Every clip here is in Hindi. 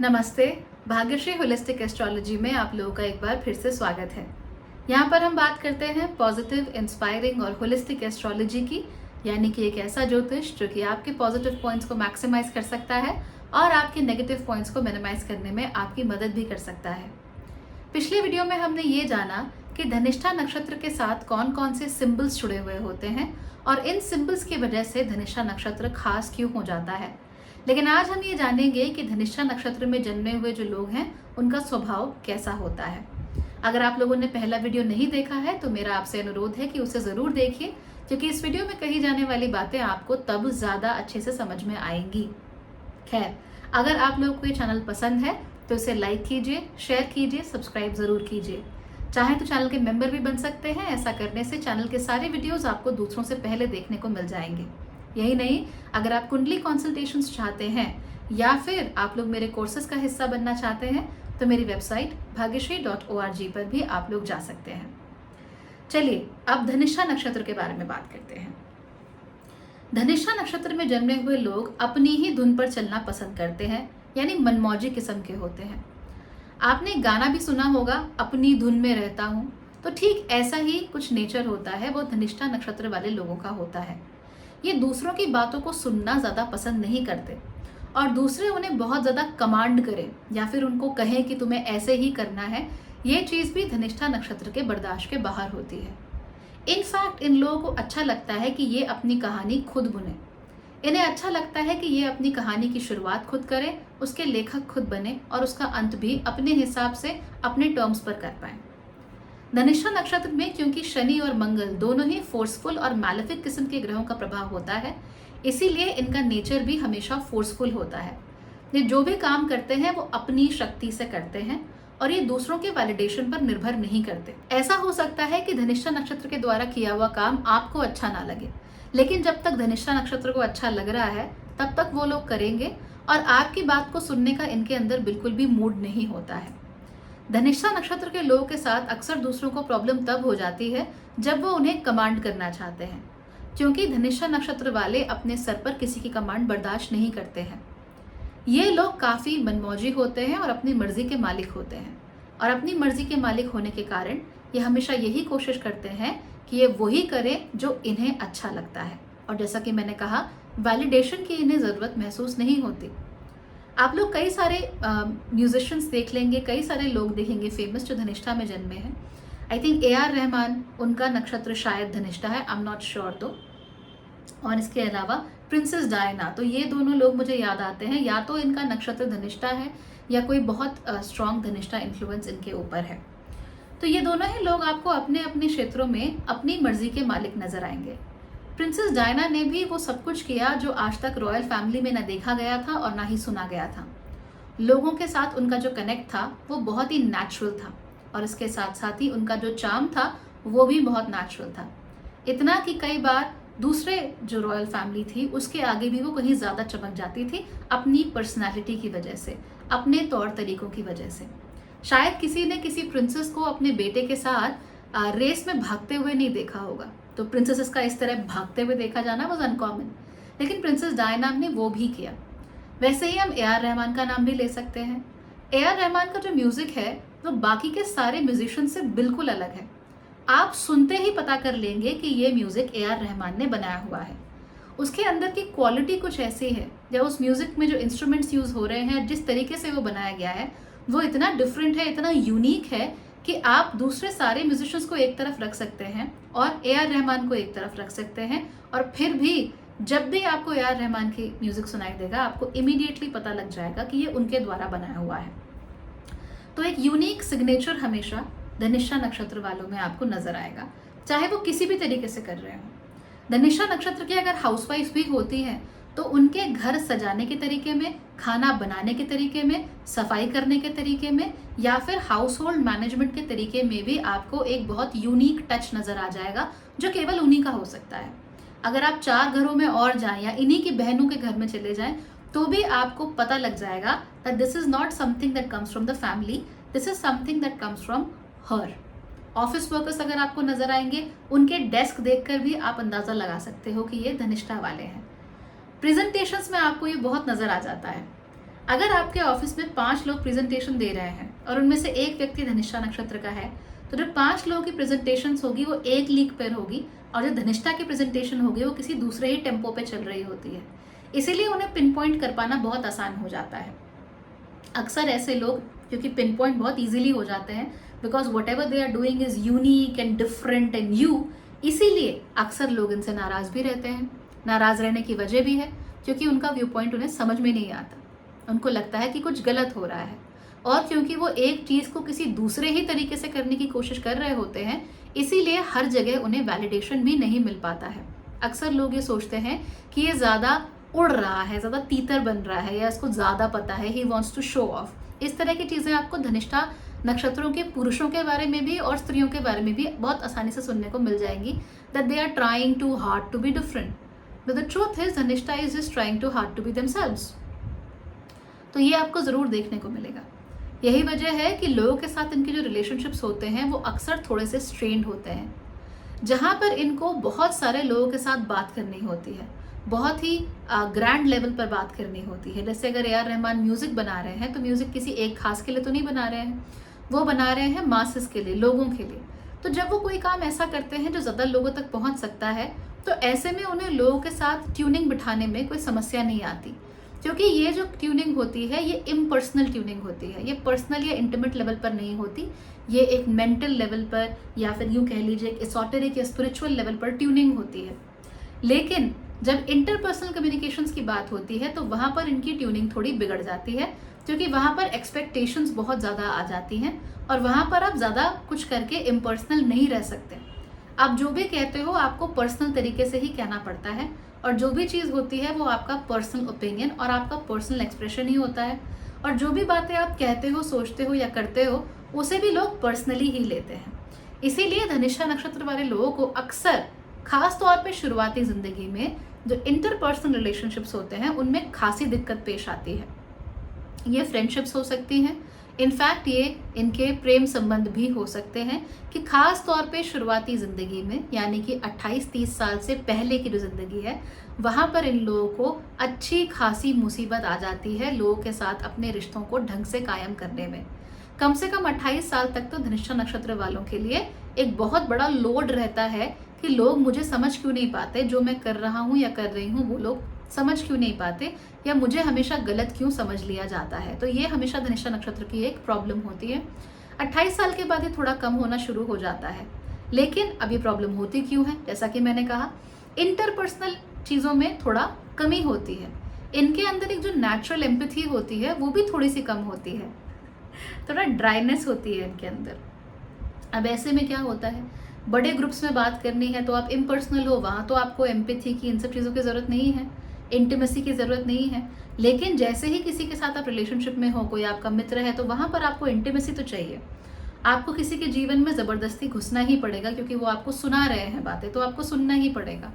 नमस्ते। भाग्यश्री होलिस्टिक एस्ट्रोलॉजी में आप लोगों का एक बार फिर से स्वागत है। यहाँ पर हम बात करते हैं पॉजिटिव, इंस्पायरिंग और होलिस्टिक एस्ट्रोलॉजी की, यानी कि एक ऐसा ज्योतिष जो कि आपके पॉजिटिव पॉइंट्स को मैक्सिमाइज कर सकता है और आपके नेगेटिव पॉइंट्स को मिनिमाइज करने में आपकी मदद भी कर सकता है। पिछले वीडियो में हमने ये जाना कि धनिष्ठा नक्षत्र के साथ कौन कौन से सिंबल्स जुड़े हुए होते हैं और इन सिंबल्स की वजह से धनिष्ठा नक्षत्र खास क्यों हो जाता है। लेकिन आज हम ये जानेंगे कि धनिष्ठा नक्षत्र में जन्मे हुए जो लोग हैं उनका स्वभाव कैसा होता है। अगर आप लोगों ने पहला वीडियो नहीं देखा है तो मेरा आपसे अनुरोध है कि उसे ज़रूर देखिए, क्योंकि इस वीडियो में कही जाने वाली बातें आपको तब ज़्यादा अच्छे से समझ में आएंगी। खैर, अगर आप लोगों को ये चैनल पसंद है तो इसे लाइक कीजिए, शेयर कीजिए, सब्सक्राइब ज़रूर कीजिए। चाहे तो चैनल के मेंबर भी बन सकते हैं। ऐसा करने से चैनल के सारे वीडियोज़ आपको दूसरों से पहले देखने को मिल जाएंगे। यही नहीं, अगर आप कुंडली कंसल्टेशंस चाहते हैं या फिर आप लोग मेरे कोर्सेज का हिस्सा बनना चाहते हैं तो मेरी वेबसाइट bhagyashree.org पर भी आप लोग जा सकते हैं। चलिए अब धनिष्ठा नक्षत्र के बारे में बात करते हैं। धनिष्ठा नक्षत्र में जन्मे हुए लोग अपनी ही धुन पर चलना पसंद करते हैं, यानी मनमौजी किस्म के होते हैं। आपने गाना भी सुना होगा, अपनी धुन में रहता हूँ, तो ठीक ऐसा ही कुछ नेचर होता है वो धनिष्ठा नक्षत्र वाले लोगों का होता है। ये दूसरों की बातों को सुनना ज़्यादा पसंद नहीं करते और दूसरे उन्हें बहुत ज़्यादा कमांड करें या फिर उनको कहें कि तुम्हें ऐसे ही करना है, ये चीज़ भी धनिष्ठा नक्षत्र के बर्दाश्त के बाहर होती है। इनफैक्ट इन लोगों को अच्छा लगता है कि ये अपनी कहानी खुद बुने। इन्हें अच्छा लगता है कि ये अपनी कहानी की शुरुआत खुद करें, उसके लेखक खुद बने और उसका अंत भी अपने हिसाब से अपने टर्म्स पर कर पाएं। धनिष्ठा नक्षत्र में क्योंकि शनि और मंगल दोनों ही फोर्सफुल और मैलेफिक किस्म के ग्रहों का प्रभाव होता है, इसीलिए इनका नेचर भी हमेशा फोर्सफुल होता है। ये जो भी काम करते हैं वो अपनी शक्ति से करते हैं और ये दूसरों के वैलिडेशन पर निर्भर नहीं करते। ऐसा हो सकता है कि धनिष्ठा नक्षत्र के द्वारा किया हुआ काम आपको अच्छा ना लगे, लेकिन जब तक धनिष्ठा नक्षत्र को अच्छा लग रहा है तब तक वो लोग करेंगे और आपकी बात को सुनने का इनके अंदर बिल्कुल भी मूड नहीं होता है। धनिष्ठा नक्षत्र के लोगों के साथ अक्सर दूसरों को प्रॉब्लम तब हो जाती है जब वो उन्हें कमांड करना चाहते हैं, क्योंकि धनिष्ठा नक्षत्र वाले अपने सर पर किसी की कमांड बर्दाश्त नहीं करते हैं। ये लोग काफ़ी मनमौजी होते हैं और अपनी मर्जी के मालिक होते हैं, और अपनी मर्जी के मालिक होने के कारण ये हमेशा यही कोशिश करते हैं कि ये वही करें जो इन्हें अच्छा लगता है। और जैसा कि मैंने कहा, वैलिडेशन की इन्हें ज़रूरत महसूस नहीं होती। आप लोग कई सारे म्यूजिशियंस देख लेंगे, कई सारे लोग देखेंगे फेमस जो धनिष्ठा में जन्मे हैं। आई थिंक AR रहमान, उनका नक्षत्र शायद धनिष्ठा है, आई एम नॉट श्योर तो। और इसके अलावा प्रिंसेस डायना, तो ये दोनों लोग मुझे याद आते हैं, या तो इनका नक्षत्र धनिष्ठा है या कोई बहुत स्ट्रॉन्ग धनिष्ठा इन्फ्लुएंस इनके ऊपर है। तो ये दोनों ही लोग आपको अपने अपने क्षेत्रों में अपनी मर्जी के मालिक नजर आएंगे। प्रिंसेस डायना ने भी वो सब कुछ किया जो आज तक रॉयल फैमिली में ना देखा गया था और ना ही सुना गया था। लोगों के साथ उनका जो कनेक्ट था वो बहुत ही नेचुरल था, और इसके साथ साथ ही उनका जो चार्म था वो भी बहुत नेचुरल था। इतना कि कई बार दूसरे जो रॉयल फैमिली थी उसके आगे भी वो कहीं ज़्यादा चमक जाती थी अपनी पर्सनैलिटी की वजह से, अपने तौर तरीकों की वजह से। शायद किसी ने किसी प्रिंसेस को अपने बेटे के साथ रेस में भागते हुए नहीं देखा होगा, तो प्रिंसेसेस का इस तरह भागते हुए देखा जाना वॉज अनकॉमन, लेकिन प्रिंसेस डायना ने वो भी किया। वैसे ही हम AR रहमान का नाम भी ले सकते हैं। AR रहमान का जो म्यूजिक है वो बाकी के सारे म्यूजिशियन से बिल्कुल अलग है। आप सुनते ही पता कर लेंगे कि ये म्यूजिक AR रहमान ने बनाया हुआ है। उसके अंदर की क्वालिटी कुछ ऐसी है, या उस म्यूजिक में जो इंस्ट्रूमेंट्स यूज हो रहे हैं, जिस तरीके से वो बनाया गया है, वो इतना डिफरेंट है, इतना यूनिक है कि आप दूसरे सारे म्यूजिशियंस को एक तरफ रख सकते हैं और AR रहमान को एक तरफ रख सकते हैं, और फिर भी जब भी आपको AR रहमान की म्यूजिक सुनाई देगा आपको इमीडिएटली पता लग जाएगा कि ये उनके द्वारा बनाया हुआ है। तो एक यूनिक सिग्नेचर हमेशा धनिष्ठा नक्षत्र वालों में आपको नजर आएगा, चाहे वो किसी भी तरीके से कर रहे हो। धनिष्ठा नक्षत्र की अगर हाउसवाइफ भी होती हैं तो उनके घर सजाने के तरीके में, खाना बनाने के तरीके में, सफाई करने के तरीके में, या फिर हाउस होल्ड मैनेजमेंट के तरीके में भी आपको एक बहुत यूनिक टच नजर आ जाएगा जो केवल उन्हीं का हो सकता है। अगर आप 4 घरों में और जाएं या इन्हीं की बहनों के घर में चले जाएं तो भी आपको पता लग जाएगा that this is not something that comes from the family, this is something that comes from her. Office workers अगर आपको नजर आएंगे, उनके डेस्क देखकर भी आप अंदाजा लगा सकते हो कि ये धनिष्ठा वाले हैं। प्रेजेंटेशंस में आपको ये बहुत नजर आ जाता है। अगर आपके ऑफिस में 5 लोग प्रेजेंटेशन दे रहे हैं और उनमें से एक व्यक्ति धनिष्ठा नक्षत्र का है, तो जो 5 लोगों की प्रेजेंटेशन होगी वो एक लीक पर होगी, और जो धनिष्ठा की प्रेजेंटेशन होगी वो किसी दूसरे ही टेम्पो पे चल रही होती है। इसीलिए उन्हें पिन पॉइंट कर पाना बहुत आसान हो जाता है। अक्सर ऐसे लोग, क्योंकि पिन पॉइंट बहुत ईजिली हो जाते हैं, because whatever they are doing is unique and different and you, इसीलिए अक्सर लोग इनसे नाराज भी रहते हैं। नाराज रहने की वजह भी है क्योंकि उनका व्यू पॉइंट उन्हें समझ में नहीं आता, उनको लगता है कि कुछ गलत हो रहा है, और क्योंकि वो एक चीज को किसी दूसरे ही तरीके से करने की कोशिश कर रहे होते हैं, इसीलिए हर जगह उन्हें वैलिडेशन भी नहीं मिल पाता है। अक्सर लोग ये सोचते हैं कि ये ज्यादा उड़ रहा है, ज्यादा तीतर बन रहा है, या इसको ज्यादा पता है, he wants to show off. इस तरह की चीजें आपको धनिष्ठा नक्षत्रों के पुरुषों के बारे में भी और स्त्रियों के बारे में भी बहुत आसानी से सुनने को मिल जाएंगी, that they are trying too hard to be different, but the truth is Dhanishtha is just trying too hard to be themselves. तो ये आपको जरूर देखने को मिलेगा। यही वजह है कि लोगों के साथ इनके जो रिलेशनशिप्स होते हैं वो अक्सर थोड़े से स्ट्रेन्ड होते हैं, जहां पर इनको बहुत सारे लोगों के साथ बात करनी होती है, बहुत ही ग्रैंड लेवल पर बात करनी होती है। जैसे अगर ए आर रहमान म्यूजिक बना रहे हैं, तो म्यूजिक किसी एक खास के लिए तो नहीं बना रहे हैं, वो बना रहे हैं मासेस के लिए, लोगों के लिए। तो जब वो कोई काम ऐसा करते हैं जो ज़्यादा लोगों तक पहुंच सकता है, तो ऐसे में उन्हें लोगों के साथ ट्यूनिंग बिठाने में कोई समस्या नहीं आती, क्योंकि ये जो ट्यूनिंग होती है ये इम्पर्सनल ट्यूनिंग होती है, ये पर्सनल या इंटीमेट लेवल पर नहीं होती, ये एक मेंटल लेवल पर, या फिर यूँ कह लीजिए एक एसोटेरिक या स्पिरिचुअल लेवल पर ट्यूनिंग होती है। लेकिन जब इंटरपर्सनल कम्युनिकेशंस की बात होती है, तो वहाँ पर इनकी ट्यूनिंग थोड़ी बिगड़ जाती है, क्योंकि वहाँ पर एक्सपेक्टेशंस बहुत ज़्यादा आ जाती हैं, और वहाँ पर आप ज़्यादा कुछ करके इम्पर्सनल नहीं रह सकते। आप जो भी कहते हो आपको पर्सनल तरीके से ही कहना पड़ता है, और जो भी चीज़ होती है वो आपका पर्सनल ओपिनियन और आपका पर्सनल एक्सप्रेशन ही होता है, और जो भी बातें आप कहते हो, सोचते हो या करते हो, उसे भी लोग पर्सनली ही लेते हैं। इसीलिए धनिष्ठा नक्षत्र वाले लोगों को अक्सर खास तौर पे शुरुआती जिंदगी में जो इंटरपर्सनल रिलेशनशिप्स होते हैं उनमें खासी दिक्कत पेश आती है। ये फ्रेंडशिप्स हो सकती हैं, इनफैक्ट ये इनके प्रेम संबंध भी हो सकते हैं, कि खास तौर पे शुरुआती ज़िंदगी में, यानी कि 28-30 साल से पहले की जो ज़िंदगी है, वहाँ पर इन लोगों को अच्छी खासी मुसीबत आ जाती है लोगों के साथ अपने रिश्तों को ढंग से कायम करने में। कम से कम 28 साल तक तो धनिष्ठा नक्षत्र वालों के लिए एक बहुत बड़ा लोड रहता है कि लोग मुझे समझ क्यों नहीं पाते, जो मैं कर रहा हूँ या कर रही हूँ वो लोग समझ क्यों नहीं पाते, या मुझे हमेशा गलत क्यों समझ लिया जाता है। तो ये हमेशा धनिष्ठा नक्षत्र की एक प्रॉब्लम होती है। 28 साल के बाद ये थोड़ा कम होना शुरू हो जाता है, लेकिन अब ये प्रॉब्लम होती क्यों है? जैसा कि मैंने कहा, इंटरपर्सनल चीज़ों में थोड़ा कमी होती है, इनके अंदर एक जो नेचुरल एम्पैथी होती है वो भी थोड़ी सी कम होती है, थोड़ा ड्राइनेस होती है इनके अंदर। अब ऐसे में क्या होता है, बड़े ग्रुप्स में बात करनी है तो आप इम्पर्सनल हो, वहाँ तो आपको एम्पैथी की, इन सब चीज़ों की ज़रूरत नहीं है, इंटीमेसी की ज़रूरत नहीं है। लेकिन जैसे ही किसी के साथ आप रिलेशनशिप में हो, कोई आपका मित्र है, तो वहाँ पर आपको इंटीमेसी तो चाहिए। आपको किसी के जीवन में ज़बरदस्ती घुसना ही पड़ेगा, क्योंकि वो आपको सुना रहे हैं बातें, तो आपको सुनना ही पड़ेगा।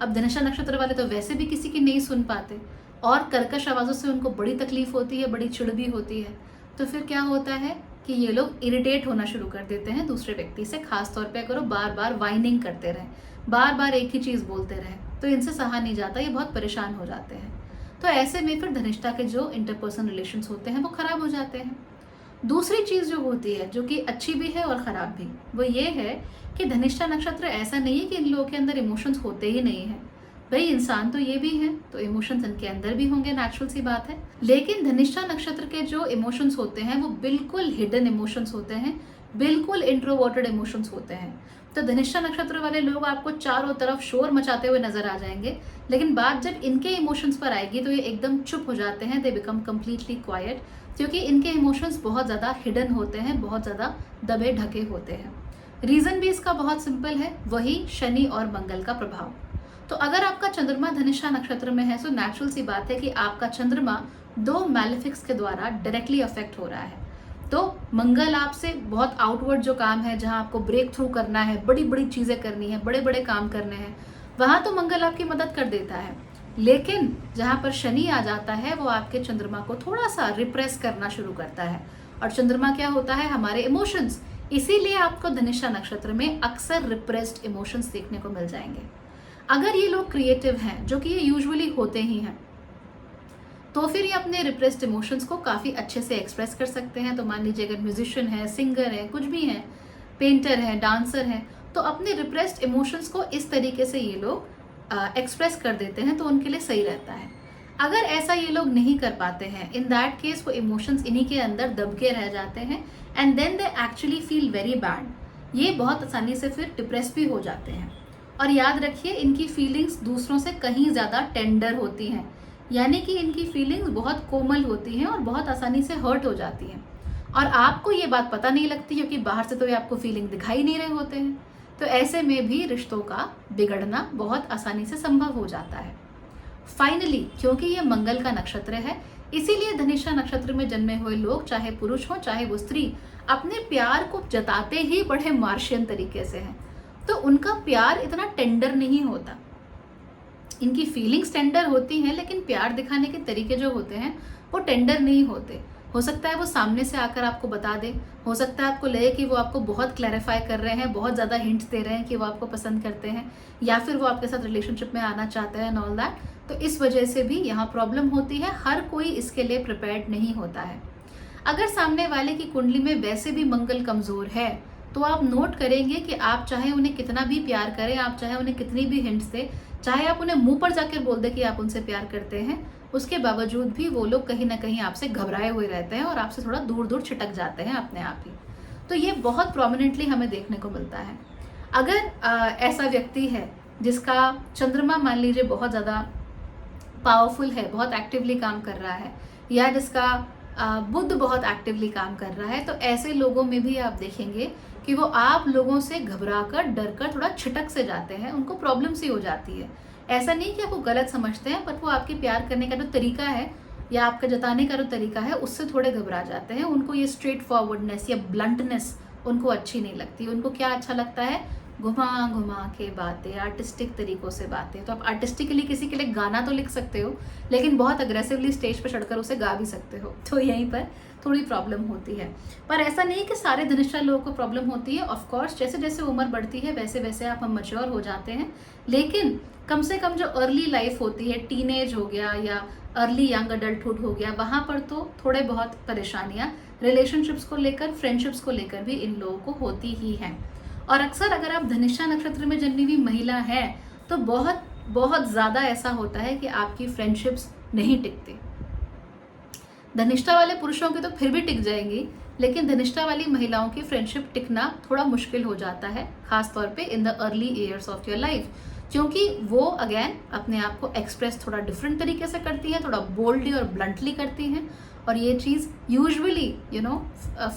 अब धनिष्ठा नक्षत्र वाले तो वैसे भी किसी की नहीं सुन पाते, और कर्कश आवाज़ों से उनको बड़ी तकलीफ होती है, बड़ी चिढ़ भी होती है। तो फिर क्या होता है कि ये लोग इरिटेट होना शुरू कर देते हैं दूसरे व्यक्ति से, खास तौर पे अगर वो बार बार वाइनिंग करते रहें, बार बार एक ही चीज़ बोलते रहें, तो इनसे सहा नहीं जाता, ये बहुत परेशान हो जाते हैं। तो ऐसे में फिर धनिष्ठा के जो इंटरपर्सनल रिलेशंस होते हैं वो खराब हो जाते हैं। दूसरी चीज़ जो होती है, जो कि अच्छी भी है और ख़राब भी, वो ये है कि धनिष्ठा नक्षत्र ऐसा नहीं है कि इन लोगों के अंदर इमोशंस होते ही नहीं हैं। भाई इंसान तो ये भी हैं, तो इमोशंस इनके अंदर भी होंगे, नेचुरल सी बात है। लेकिन धनिष्ठा नक्षत्र के जो इमोशंस होते हैं वो बिल्कुल हिडन इमोशंस होते हैं, बिल्कुल इंट्रोवर्टेड इमोशंस होते हैं। तो धनिष्ठा नक्षत्र वाले लोग आपको चारों तरफ शोर मचाते हुए नजर आ जाएंगे, लेकिन बात जब इनके इमोशंस पर आएगी तो ये एकदम चुप हो जाते हैं, दे बिकम कम्प्लीटली क्वाइट, क्योंकि इनके इमोशंस बहुत ज़्यादा हिडन होते हैं, बहुत ज़्यादा दबे ढके होते हैं। रीज़न भी इसका बहुत सिंपल है, वही शनि और मंगल का प्रभाव। तो अगर आपका चंद्रमा धनिष्ठा नक्षत्र में है, तो नेचुरल सी बात है कि आपका चंद्रमा 2 मैलेफिक्स के द्वारा डायरेक्टली अफेक्ट हो रहा है। तो मंगल आपसे बहुत आउटवर्ड जो काम है, जहां आपको ब्रेक थ्रू करना है, बड़ी बड़ी चीज़ें करनी है, बड़े बड़े काम करने हैं, वहां तो मंगल आपकी मदद कर देता है। लेकिन जहां पर शनि आ जाता है, वो आपके चंद्रमा को थोड़ा सा रिप्रेस करना शुरू करता है, और चंद्रमा क्या होता है, हमारे इमोशंस। इसीलिए आपको धनिष्ठा नक्षत्र में अक्सर रिप्रेस्ड इमोशंस देखने को मिल जाएंगे। अगर ये लोग क्रिएटिव हैं, जो कि ये यूजुअली होते ही हैं, तो फिर ये अपने रिप्रेस्ड इमोशंस को काफ़ी अच्छे से एक्सप्रेस कर सकते हैं। तो मान लीजिए अगर म्यूजिशियन है, सिंगर है, कुछ भी है, पेंटर है, डांसर है, तो अपने रिप्रेस्ड इमोशंस को इस तरीके से ये लोग एक्सप्रेस कर देते हैं तो उनके लिए सही रहता है। अगर ऐसा ये लोग नहीं कर पाते हैं, इन दैट केस वो इमोशंस इन्हीं के अंदर दब के रह जाते हैं and then they actually feel very bad. ये बहुत आसानी से फिर डिप्रेस भी हो जाते हैं। और याद रखिए, इनकी फीलिंग्स दूसरों से कहीं ज़्यादा टेंडर होती हैं, यानी कि इनकी फीलिंग्स बहुत कोमल होती हैं और बहुत आसानी से हर्ट हो जाती हैं। और आपको ये बात पता नहीं लगती क्योंकि बाहर से तो ये आपको फीलिंग दिखाई नहीं रहे होते हैं। तो ऐसे में भी रिश्तों का बिगड़ना बहुत आसानी से संभव हो जाता है। फाइनली, क्योंकि ये मंगल का नक्षत्र है, इसीलिए धनिष्ठा नक्षत्र में जन्मे हुए लोग, चाहे पुरुष हो चाहे वो स्त्री, अपने प्यार को जताते ही बड़े मार्शियन तरीके से हैं। तो उनका प्यार इतना टेंडर नहीं होता। इनकी फीलिंग्स टेंडर होती हैं, लेकिन प्यार दिखाने के तरीके जो होते हैं वो टेंडर नहीं होते। हो सकता है वो सामने से आकर आपको बता दे, हो सकता है आपको लगे कि वो आपको बहुत क्लैरिफाई कर रहे हैं, बहुत ज़्यादा हिंट्स दे रहे हैं कि वो आपको पसंद करते हैं, या फिर वो आपके साथ रिलेशनशिप में आना चाहते हैं एंड ऑल दैट। तो इस वजह से भी यहाँ प्रॉब्लम होती है। हर कोई इसके लिए प्रिपेयर्ड नहीं होता है। अगर सामने वाले की कुंडली में वैसे भी मंगल कमज़ोर है, तो आप नोट करेंगे कि आप चाहे उन्हें कितना भी प्यार करें, आप चाहे उन्हें कितनी भी हिंट्स दें, चाहे आप उन्हें मुंह पर जाकर बोल दें कि आप उनसे प्यार करते हैं, उसके बावजूद भी वो लोग कहीं ना कहीं आपसे घबराए हुए रहते हैं और आपसे थोड़ा दूर दूर छिटक जाते हैं अपने आप ही। तो ये बहुत प्रोमिनेंटली हमें देखने को मिलता है। अगर ऐसा व्यक्ति है जिसका चंद्रमा मान लीजिए बहुत ज़्यादा पावरफुल है, बहुत एक्टिवली काम कर रहा है, या जिसका बुध बहुत एक्टिवली काम कर रहा है, तो ऐसे लोगों में भी आप देखेंगे कि वो आप लोगों से घबराकर, डरकर थोड़ा छिटक से जाते हैं। उनको प्रॉब्लम सी हो जाती है। ऐसा नहीं कि आपको गलत समझते हैं, बट वो आपके प्यार करने का जो तरीका है या आपका जताने का जो तरीका है उससे थोड़े घबरा जाते हैं। उनको ये स्ट्रेट फॉरवर्डनेस या ब्लंटनेस उनको अच्छी नहीं लगती। उनको क्या अच्छा लगता है? घुमा घुमा के बातें, आर्टिस्टिक तरीकों से बातें। तो आप आर्टिस्टिकली किसी के लिए गाना तो लिख सकते हो, लेकिन बहुत अग्रेसिवली स्टेज पर चढ़कर उसे गा भी सकते हो। तो यहीं पर थोड़ी प्रॉब्लम होती है। पर ऐसा नहीं कि सारे धनिष्ठा लोगों को प्रॉब्लम होती है। ऑफ कोर्स, जैसे जैसे उम्र बढ़ती है वैसे वैसे आप हम मैच्योर हो जाते हैं, लेकिन कम से कम जो अर्ली लाइफ होती है, टीनेज हो गया या अर्ली यंग अडल्टहुड हो गया, वहाँ पर तो थोड़े बहुत परेशानियाँ रिलेशनशिप्स को लेकर, फ्रेंडशिप्स को लेकर भी इन लोगों को होती ही हैं। और अक्सर अगर आप धनिष्ठा नक्षत्र में जन्मी हुई महिला है तो बहुत बहुत ज़्यादा ऐसा होता है कि आपकी फ्रेंडशिप्स नहीं टिकती। धनिष्ठा वाले पुरुषों की तो फिर भी टिक जाएंगी, लेकिन धनिष्ठा वाली महिलाओं की फ्रेंडशिप टिकना थोड़ा मुश्किल हो जाता है, खासतौर पे in the early years of your life, क्योंकि वो अगेन अपने आप को एक्सप्रेस थोड़ा डिफरेंट तरीके से करती हैं, थोड़ा बोल्डली और ब्लंटली करती हैं। और ये चीज़ यूजुअली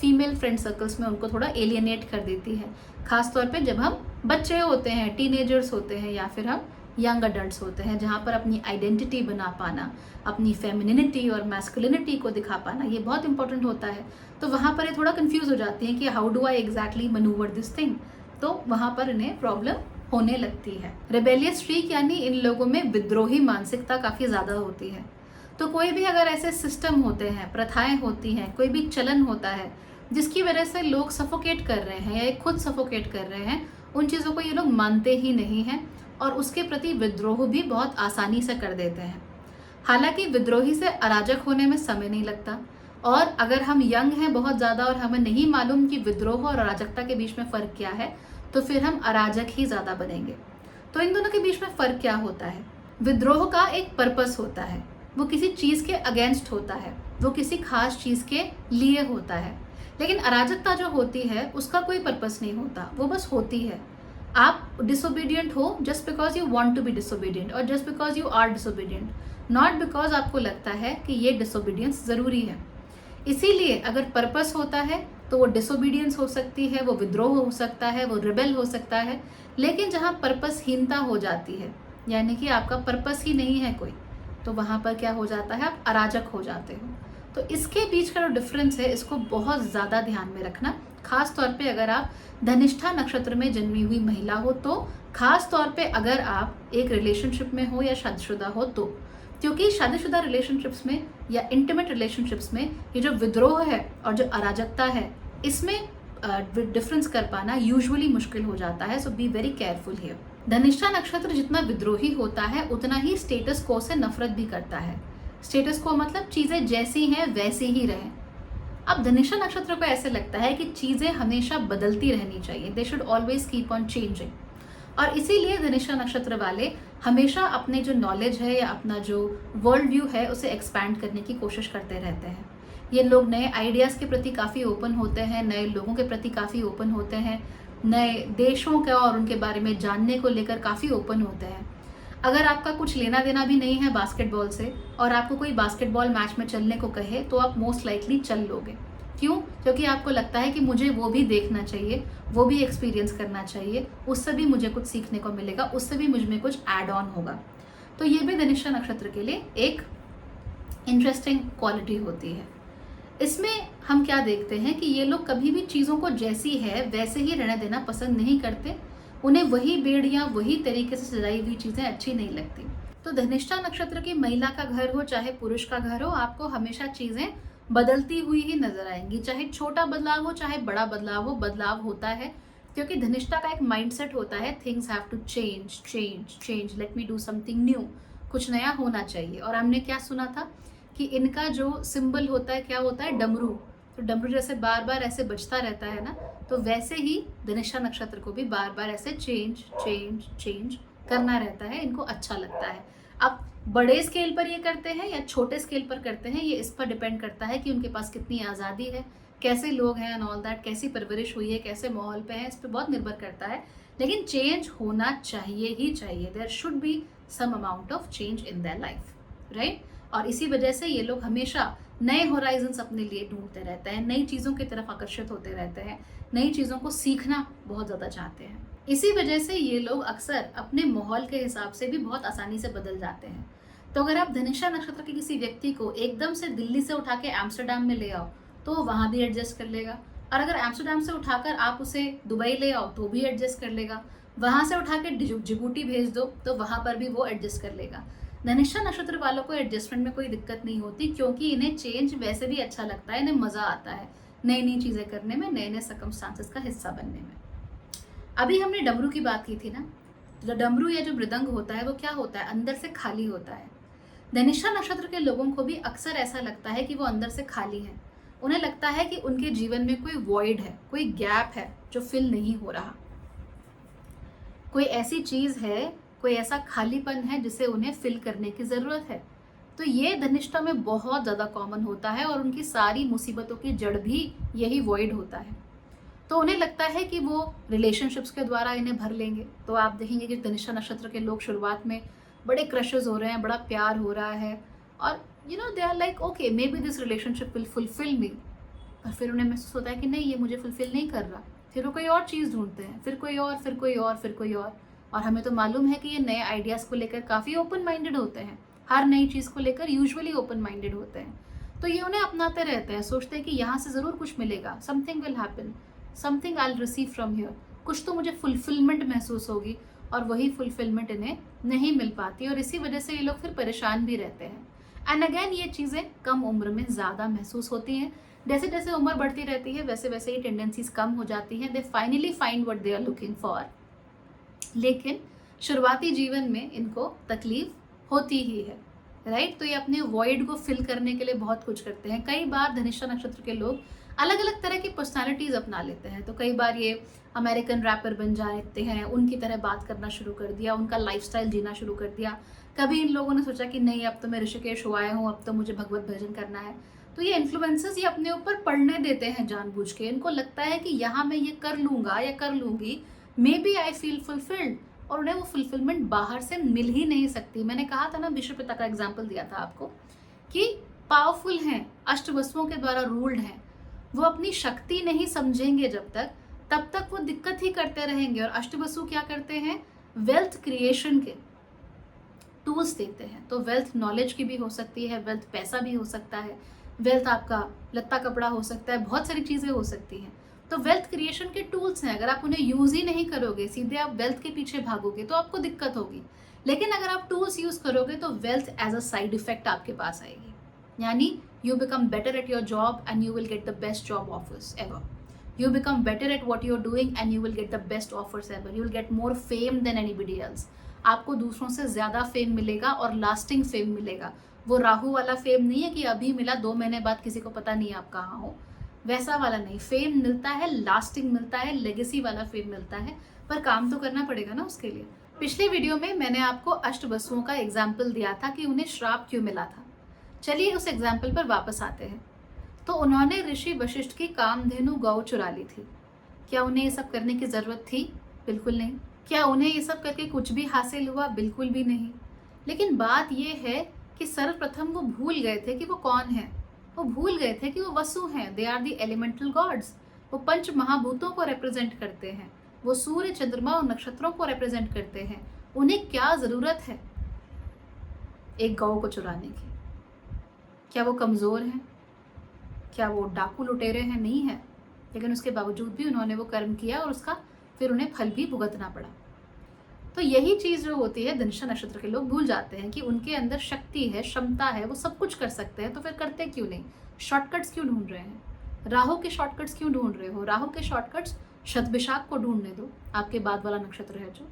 फीमेल फ्रेंड सर्कल्स में उनको थोड़ा एलियनेट कर देती है, खासतौर पे जब हम बच्चे होते हैं, टीनेजर्स होते हैं, या फिर हम यंग अडल्ट्स होते हैं, जहाँ पर अपनी आइडेंटिटी बना पाना, अपनी फेमिनिनिटी और मैस्कुलिनिटी को दिखा पाना, ये बहुत इंपॉर्टेंट होता है। तो वहाँ पर ये थोड़ा कंफ्यूज हो जाती हैं कि how do I exactly manoeuvre this thing. तो वहाँ पर इन्हें प्रॉब्लम होने लगती है। रिबेलियस स्ट्रीक यानी इन लोगों में विद्रोही मानसिकता काफ़ी ज़्यादा होती है। तो कोई भी अगर ऐसे सिस्टम होते हैं, प्रथाएं होती हैं, कोई भी चलन होता है जिसकी वजह से लोग सफोकेट कर रहे हैं या खुद सफोकेट कर रहे हैं, उन चीज़ों को ये लोग मानते ही नहीं हैं और उसके प्रति विद्रोह भी बहुत आसानी से कर देते हैं। हालांकि विद्रोही से अराजक होने में समय नहीं लगता, और अगर हम यंग हैं बहुत ज़्यादा और हमें नहीं मालूम कि विद्रोह और अराजकता के बीच में फ़र्क क्या है, तो फिर हम अराजक ही ज़्यादा बनेंगे। तो इन दोनों के बीच में फ़र्क क्या होता है? विद्रोह का एक पर्पस होता है, वो किसी चीज़ के अगेंस्ट होता है, वो किसी खास चीज़ के लिए होता है। लेकिन अराजकता जो होती है उसका कोई पर्पस नहीं होता, वो बस होती है। आप डिसोबीडियंट हो just because you want to be disobedient, और just because you are disobedient, not because आपको लगता है कि ये डिसोबीडियंस ज़रूरी है। इसीलिए अगर पर्पस होता है तो वो डिसोबीडियंस हो सकती है, वो विद्रोह हो सकता है, वो रिबेल हो सकता है। लेकिन जहाँ पर्पसहीनता हो जाती है, यानी कि आपका पर्पस ही नहीं है कोई, तो वहाँ पर क्या हो जाता है? आप अराजक हो जाते हो। तो इसके बीच का जो डिफरेंस है, इसको बहुत ज़्यादा ध्यान में रखना, खास तौर पे अगर आप धनिष्ठा नक्षत्र में जन्मी हुई महिला हो, तो खास तौर पे अगर आप एक रिलेशनशिप में हो या शादीशुदा हो तो, क्योंकि शादीशुदा रिलेशनशिप्स में या इंटीमेट रिलेशनशिप्स में ये जो विद्रोह है और जो अराजकता है, इसमें डिफरेंस कर पाना यूजुअली मुश्किल हो जाता है। So be very careful here. Dhanishtha नक्षत्र जितना विद्रोही होता है उतना ही स्टेटस को से नफरत भी करता है। स्टेटस को मतलब चीज़ें जैसी हैं वैसी ही रहें। अब धनिष्ठा नक्षत्र को ऐसे लगता है कि चीज़ें हमेशा बदलती रहनी चाहिए, they should always keep on changing. और इसीलिए धनिष्ठा नक्षत्र वाले हमेशा अपने जो नॉलेज है या अपना जो वर्ल्ड व्यू है उसे एक्सपैंड करने की कोशिश करते रहते हैं। ये लोग नए आइडियाज़ के प्रति काफ़ी ओपन होते हैं, नए लोगों के प्रति काफ़ी ओपन होते हैं, नए देशों का और उनके बारे में जानने को लेकर काफ़ी ओपन होते हैं। अगर आपका कुछ लेना देना भी नहीं है बास्केटबॉल से और आपको कोई बास्केटबॉल मैच में चलने को कहे तो आप मोस्ट लाइकली चल लोगे। क्यों? क्योंकि आपको लगता है कि मुझे वो भी देखना चाहिए, वो भी एक्सपीरियंस करना चाहिए, उससे भी मुझे कुछ सीखने को मिलेगा, उससे भी मुझ में कुछ ऐड ऑन होगा। तो ये भी धनिष्ठा नक्षत्र के लिए एक इंटरेस्टिंग क्वालिटी होती है। इसमें हम क्या देखते हैं कि ये लोग कभी भी चीज़ों को जैसी है वैसे ही रहने देना पसंद नहीं करते। उन्हें वही बेड़ियाँ वही तरीके से सजाई हुई चीज़ें अच्छी नहीं लगती। तो धनिष्ठा नक्षत्र की महिला का घर हो चाहे पुरुष का घर हो, आपको हमेशा चीज़ें बदलती हुई ही नजर आएंगी। चाहे छोटा बदलाव हो चाहे बड़ा बदलाव हो, बदलाव होता है क्योंकि धनिष्ठा का एक माइंडसेट होता है, things have to change change change, let me do something new, कुछ नया होना चाहिए। और हमने क्या सुना था कि इनका जो सिंबल होता है क्या होता है, डमरू। तो डमरू जैसे बार बार ऐसे बजता रहता है ना, तो वैसे ही धनिष्ठा नक्षत्र को भी बार बार ऐसे चेंज चेंज चेंज करना रहता है, इनको अच्छा लगता है। अब बड़े स्केल पर ये करते हैं या छोटे स्केल पर करते हैं, ये इस पर डिपेंड करता है कि उनके पास कितनी आज़ादी है, कैसे लोग हैं एंड ऑल दैट, कैसी परवरिश हुई है, कैसे माहौल पे है, इस पर बहुत निर्भर करता है। लेकिन चेंज होना चाहिए ही चाहिए, there should be some amount of change in their life, right. और इसी वजह से ये लोग हमेशा नए होराइजन्स अपने लिए ढूंढते रहते हैं, नई चीज़ों की तरफ आकर्षित होते रहते हैं, नई चीज़ों को सीखना बहुत ज़्यादा चाहते हैं। इसी वजह से ये लोग अक्सर अपने माहौल के हिसाब से भी बहुत आसानी से बदल जाते हैं। तो अगर आप धनिष्ठा नक्षत्र के किसी व्यक्ति को एकदम से दिल्ली से उठा के एम्स्टरडैम में ले आओ तो वो वहाँ भी एडजस्ट कर लेगा, और अगर एम्स्टरडैम से उठाकर आप उसे दुबई ले आओ तो भी एडजस्ट कर लेगा, वहाँ से उठा के जिबूटी भेज दो तो वहाँ पर भी वो एडजस्ट कर लेगा। धनिष्ठा नक्षत्र वालों को एडजस्टमेंट में कोई दिक्कत नहीं होती क्योंकि इन्हें चेंज वैसे भी अच्छा लगता है, इन्हें मज़ा आता है नई नई चीज़ें करने में, नए नए सर्कमस्टांसेस का हिस्सा बनने में। अभी हमने डमरू की बात की थी ना, जो डमरू या जो मृदंग होता है वो क्या होता है, अंदर से खाली होता है। धनिष्ठा नक्षत्र के लोगों को भी अक्सर ऐसा लगता है कि वो अंदर से खाली हैं। उन्हें लगता है कि उनके जीवन में कोई वॉइड है, कोई गैप है जो फिल नहीं हो रहा, कोई ऐसी चीज़ है, कोई ऐसा खालीपन है जिसे उन्हें फिल करने की ज़रूरत है। तो ये धनिष्ठा में बहुत ज़्यादा कॉमन होता है और उनकी सारी मुसीबतों की जड़ भी यही वॉइड होता है। तो उन्हें लगता है कि वो रिलेशनशिप्स के द्वारा इन्हें भर लेंगे। तो आप देखेंगे कि धनिष्ठा नक्षत्र के लोग शुरुआत में बड़े क्रशेस हो रहे हैं, बड़ा प्यार हो रहा है और they are like okay maybe this relationship will fulfil me, और फिर उन्हें महसूस होता है कि नहीं, ये मुझे फुलफिल नहीं कर रहा। फिर वो कोई और चीज़ ढूंढते हैं, फिर कोई और, फिर कोई और, फिर कोई और हमें तो मालूम है कि ये नए आइडियाज़ को लेकर काफ़ी ओपन माइंडेड होते हैं, हर नई चीज़ को लेकर यूजुअली ओपन माइंडेड होते हैं। तो ये उन्हें अपनाते रहते हैं, सोचते हैं कि यहाँ से ज़रूर कुछ मिलेगा, something will happen, something I will receive from here, कुछ तो मुझे फुलफिलमेंट महसूस होगी, और वही फुलफिलमेंट इन्हें नहीं मिल पाती और इसी वजह से ये लोग फिर परेशान भी रहते हैं। एंड अगेन ये चीज़ें कम उम्र में ज़्यादा महसूस होती हैं, जैसे जैसे उम्र बढ़ती रहती है वैसे वैसे ये टेंडेंसीज कम हो जाती हैं, they finally find what they are looking for. लेकिन शुरुआती जीवन में इनको तकलीफ होती ही है, राइट। तो ये अपने वॉइड को फिल करने के लिए बहुत कुछ करते हैं। कई बार धनिष्ठा नक्षत्र के लोग अलग अलग तरह की पर्सनालिटीज़ अपना लेते हैं। तो कई बार ये अमेरिकन रैपर बन जाते हैं, उनकी तरह बात करना शुरू कर दिया, उनका लाइफस्टाइल जीना शुरू कर दिया। कभी इन लोगों ने सोचा कि नहीं, अब तो मैं ऋषिकेश हो आया हूँ, अब तो मुझे भगवत भजन करना है। तो ये इन्फ्लुएंसेस ये अपने ऊपर पढ़ने देते हैं जानबूझ के। इनको लगता है कि यहाँ मैं ये कर लूँगा या कर लूँगी, maybe I feel fulfilled, और उन्हें वो फुलफिलमेंट बाहर से मिल ही नहीं सकती। मैंने कहा था ना, विश्वपिता का एग्जाम्पल दिया था आपको कि पावरफुल हैं, अष्टवसुओं के द्वारा रूल्ड हैं, वो अपनी शक्ति नहीं समझेंगे जब तक, तब तक वो दिक्कत ही करते रहेंगे। और अष्टवसु क्या करते हैं, वेल्थ क्रिएशन के टूल्स देते हैं। तो वेल्थ नॉलेज की भी हो सकती है, वेल्थ पैसा भी हो सकता है, वेल्थ आपका लत्ता कपड़ा हो सकता है, बहुत सारी चीज़ें हो सकती हैं। तो वेल्थ क्रिएशन के टूल्स हैं, अगर आप उन्हें यूज़ ही नहीं करोगे, सीधे आप वेल्थ के पीछे भागोगे तो आपको दिक्कत होगी। लेकिन अगर आप टूल्स यूज़ करोगे तो wealth as a side effect आपके पास आएगी, यानी you become better at your job and you will get the best job offers ever. You become better at what you're doing and you will get the best offers ever. You will get more fame than anybody else. आपको दूसरों से ज़्यादा फेम मिलेगा और लास्टिंग फेम मिलेगा। वो राहु वाला फेम नहीं है कि अभी मिला 2 महीने बाद किसी को पता नहीं आप कहाँ हो, वैसा वाला नहीं। फेम मिलता है, लास्टिंग मिलता है, लेगेसी वाला फेम मिलता है, पर काम तो करना पड़ेगा ना उसके लिए। पिछले वीडियो में मैंने आपको अष्टवसुओं का एग्जाम्पल दिया था कि उन्हें श्राप क्यों मिला था। चलिए उस एग्जाम्पल पर वापस आते हैं। तो उन्होंने ऋषि वशिष्ठ की कामधेनु गौ चुरा ली थी। क्या उन्हें ये सब करने की जरूरत थी? बिल्कुल नहीं। क्या उन्हें ये सब करके कुछ भी हासिल हुआ? बिल्कुल भी नहीं। लेकिन बात यह है कि सर्वप्रथम वो भूल गए थे कि वो कौन है। वो भूल गए थे कि वो वसु हैं। They are the elemental gods. वो पंच महाभूतों को रिप्रेजेंट करते हैं। वो सूर्य, चंद्रमा और नक्षत्रों को रिप्रेजेंट करते हैं। उन्हें क्या जरूरत है एक गौ को चुराने की? क्या वो कमजोर हैं? क्या वो डाकू लुटेरे हैं? नहीं है। लेकिन उसके बावजूद भी उन्होंने वो कर्म किया और उसका फिर उन्हें फल भी भुगतना पड़ा। तो यही चीज जो होती है, धनिष्ठा नक्षत्र के लोग भूल जाते हैं कि उनके अंदर शक्ति है, क्षमता है, वो सब कुछ कर सकते हैं। तो फिर करते क्यों नहीं? शॉर्टकट्स क्यों ढूंढ रहे हैं? राहु के शॉर्टकट्स क्यों ढूंढ रहे हो? राहु के शॉर्टकट्स शतभिषाक को ढूंढने दो, आपके बाद वाला नक्षत्र है जो।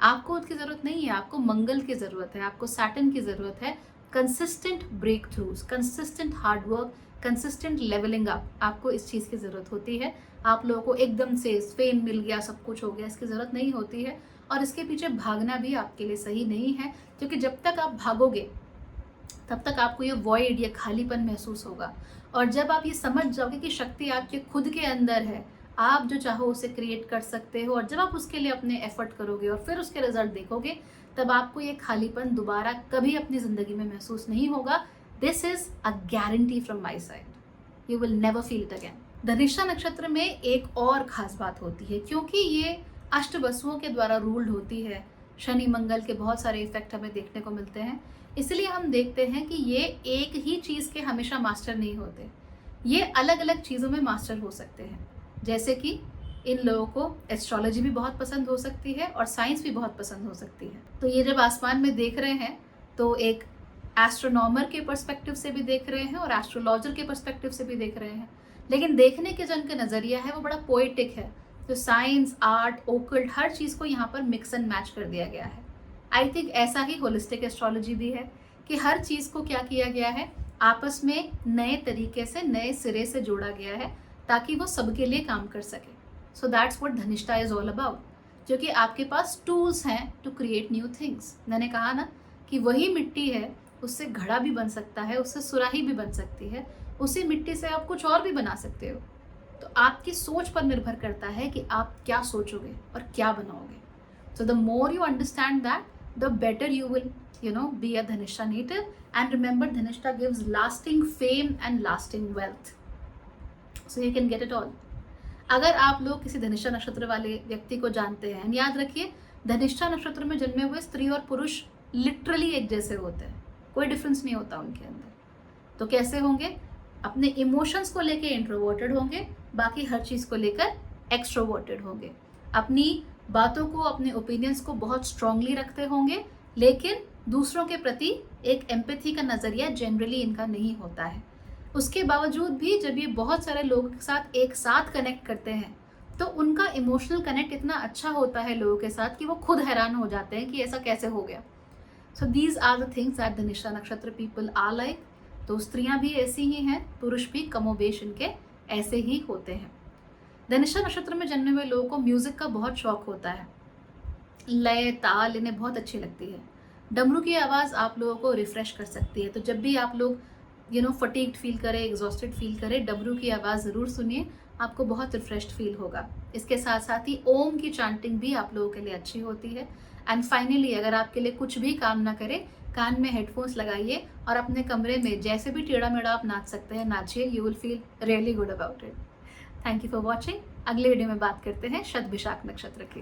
आपको उसकी जरूरत नहीं है, आपको मंगल की जरूरत है, आपको सैटर्न की जरूरत है। Consistent breakthroughs, consistent hard work, consistent levelling up, आपको इस चीज़ की ज़रूरत होती है। आप लोगों को एकदम से फेम मिल गया, सब कुछ हो गया, इसकी ज़रूरत नहीं होती है। और इसके पीछे भागना भी आपके लिए सही नहीं है, क्योंकि जब तक आप भागोगे तब तक आपको ये वॉइड, ये खालीपन महसूस होगा। और जब आप ये समझ जाओगे कि शक्ति आपके खुद के अंदर है, आप जो चाहो उसे क्रिएट कर सकते हो, और जब आप उसके लिए अपने एफर्ट करोगे और फिर उसके रिजल्ट देखोगे, तब आपको ये खालीपन दोबारा कभी अपनी ज़िंदगी में महसूस नहीं होगा। This is a guarantee from my side, you will never feel it again. Dhanishtha नक्षत्र में एक और खास बात होती है, क्योंकि ये अष्टवसुओं के द्वारा रूल्ड होती है। शनि मंगल के बहुत सारे इफेक्ट हमें देखने को मिलते हैं, इसलिए हम देखते हैं कि ये एक ही चीज़ के हमेशा मास्टर नहीं होते, ये अलग अलग चीज़ों में मास्टर हो सकते हैं। जैसे कि इन लोगों को एस्ट्रोलॉजी भी बहुत पसंद हो सकती है और साइंस भी बहुत पसंद हो सकती है। तो ये जब आसमान में देख रहे हैं तो एक एस्ट्रोनॉमर के पर्सपेक्टिव से भी देख रहे हैं और एस्ट्रोलॉजर के पर्सपेक्टिव से भी देख रहे हैं, लेकिन देखने के जो उनका नज़रिया है वो बड़ा पोएटिक है। तो साइंस, आर्ट, ओकल्ट, हर चीज़ को यहाँ पर मिक्स एंड मैच कर दिया गया है। आई थिंक ऐसा ही होलिस्टिक एस्ट्रोलॉजी भी है कि हर चीज़ को क्या किया गया है, आपस में नए तरीके से, नए सिरे से जोड़ा गया है, ताकि वो सबके लिए काम कर सके। So that's what Dhanishtha is all about, क्योंकि आपके पास टूल्स हैं टू क्रिएट न्यू थिंग्स। मैंने कहा ना कि वही मिट्टी है, उससे घड़ा भी बन सकता है, उससे सुराही भी बन सकती है, उसी मिट्टी से आप कुछ और भी बना सकते हो। तो आपकी सोच पर निर्भर करता है कि आप क्या सोचोगे और क्या बनाओगे। So the more you understand that, the better you will be a Dhanishtha native. And remember, Dhanishtha gives lasting fame and lasting wealth, so you can get it all. अगर आप लोग किसी धनिष्ठा नक्षत्र वाले व्यक्ति को जानते हैं, याद रखिए धनिष्ठा नक्षत्र में जन्मे हुए स्त्री और पुरुष लिटरली एक जैसे होते हैं, कोई डिफरेंस नहीं होता उनके अंदर। तो कैसे होंगे? अपने इमोशंस को लेके इंट्रोवर्टेड होंगे, बाकी हर चीज़ को लेकर एक्सट्रोवर्टेड होंगे। अपनी बातों को, अपने ओपिनियंस को बहुत स्ट्रांगली रखते होंगे, लेकिन दूसरों के प्रति एक एम्पैथी का नज़रिया जनरली इनका नहीं होता है। उसके बावजूद भी जब ये बहुत सारे लोगों के साथ एक साथ कनेक्ट करते हैं, तो उनका इमोशनल कनेक्ट इतना अच्छा होता है लोगों के साथ कि वो खुद हैरान हो जाते हैं कि ऐसा कैसे हो गया। So these are the things that Dhanishtha nakshatra people are like. तो स्त्रियां भी ऐसी ही हैं, पुरुष भी कमोबेश इनके ऐसे ही होते हैं। धनिष्ठा नक्षत्र में जन्मे हुए लोगों को म्यूजिक का बहुत शौक होता है। लय, ताल इन्हें बहुत अच्छी लगती है। डमरू की आवाज़ आप लोगों को रिफ्रेश कर सकती है। तो जब भी आप लोग फटीग्ड फील करें, एग्जॉस्टेड फील करें, डमरू की आवाज़ ज़रूर सुनिए, आपको बहुत रिफ्रेश्ड फील होगा। इसके साथ साथ ही ओम की चांटिंग भी आप लोगों के लिए अच्छी होती है। एंड फाइनली, अगर आपके लिए कुछ भी काम ना करे, कान में हेडफोन्स लगाइए और अपने कमरे में जैसे भी टेढ़ा मेढ़ा आप नाच सकते हैं नाचिए। You will feel really good about it. Thank you for watching. अगले वीडियो में बात करते हैं शतभिषाक नक्षत्र की।